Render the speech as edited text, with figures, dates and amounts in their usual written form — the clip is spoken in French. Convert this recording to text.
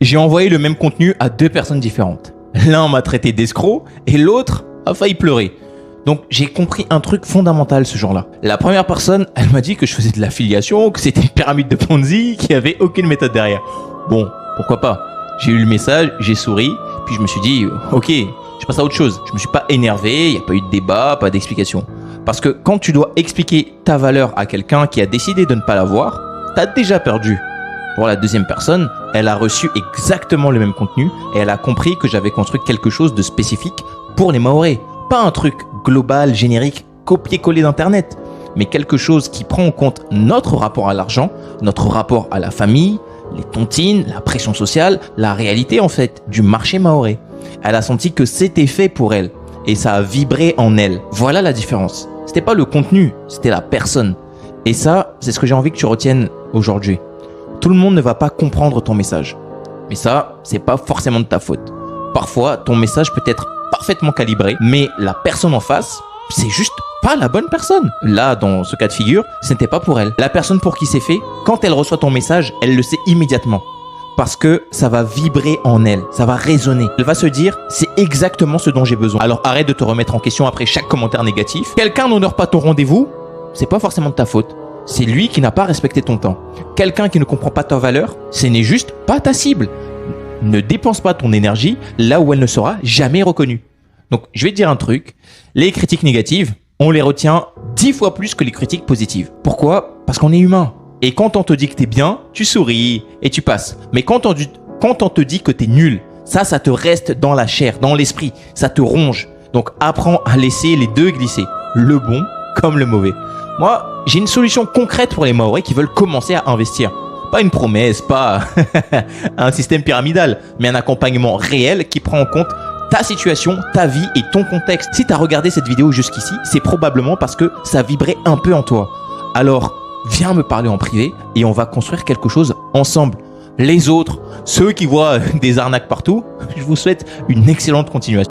J'ai envoyé le même contenu à 2 personnes différentes. L'un m'a traité d'escroc et l'autre a failli pleurer. Donc j'ai compris un truc fondamental ce jour-là. La première personne, elle m'a dit que je faisais de l'affiliation, que c'était une pyramide de Ponzi, qu'il n'y avait aucune méthode derrière. Bon, pourquoi pas. J'ai eu le message, j'ai souri, puis je me suis dit, ok, je passe à autre chose. Je me suis pas énervé, il n'y a pas eu de débat, pas d'explication. Parce que quand tu dois expliquer ta valeur à quelqu'un qui a décidé de ne pas l'avoir, t'as déjà perdu. Pour la deuxième personne, elle a reçu exactement le même contenu et elle a compris que j'avais construit quelque chose de spécifique pour les Mahorais. Pas un truc global, générique, copier-coller d'internet, mais quelque chose qui prend en compte notre rapport à l'argent, notre rapport à la famille, les tontines, la pression sociale, la réalité en fait du marché mahorais. Elle a senti que c'était fait pour elle et ça a vibré en elle. Voilà la différence. C'était pas le contenu, c'était la personne. Et ça, c'est ce que j'ai envie que tu retiennes aujourd'hui. Tout le monde ne va pas comprendre ton message. Mais ça, c'est pas forcément de ta faute. Parfois, ton message peut être parfaitement calibré, mais la personne en face, c'est juste pas la bonne personne. Là, dans ce cas de figure, ce n'était pas pour elle. La personne pour qui c'est fait, quand elle reçoit ton message, elle le sait immédiatement. Parce que ça va vibrer en elle, ça va résonner. Elle va se dire, c'est exactement ce dont j'ai besoin. Alors arrête de te remettre en question après chaque commentaire négatif. Quelqu'un n'honore pas ton rendez-vous, c'est pas forcément de ta faute. C'est lui qui n'a pas respecté ton temps. Quelqu'un qui ne comprend pas ta valeur, ce n'est juste pas ta cible. Ne dépense pas ton énergie là où elle ne sera jamais reconnue. Donc, je vais te dire un truc. Les critiques négatives, on les retient 10 fois plus que les critiques positives. Pourquoi? Parce qu'on est humain. Et quand on te dit que t'es bien, tu souris et tu passes. Mais quand on te dit que t'es nul, ça te reste dans la chair, dans l'esprit. Ça te ronge. Donc, apprends à laisser les deux glisser. Le bon comme le mauvais. Moi, j'ai une solution concrète pour les Mahorais qui veulent commencer à investir. Pas une promesse, pas un système pyramidal, mais un accompagnement réel qui prend en compte ta situation, ta vie et ton contexte. Si tu as regardé cette vidéo jusqu'ici, c'est probablement parce que ça vibrait un peu en toi. Alors, viens me parler en privé et on va construire quelque chose ensemble. Les autres, ceux qui voient des arnaques partout, je vous souhaite une excellente continuation.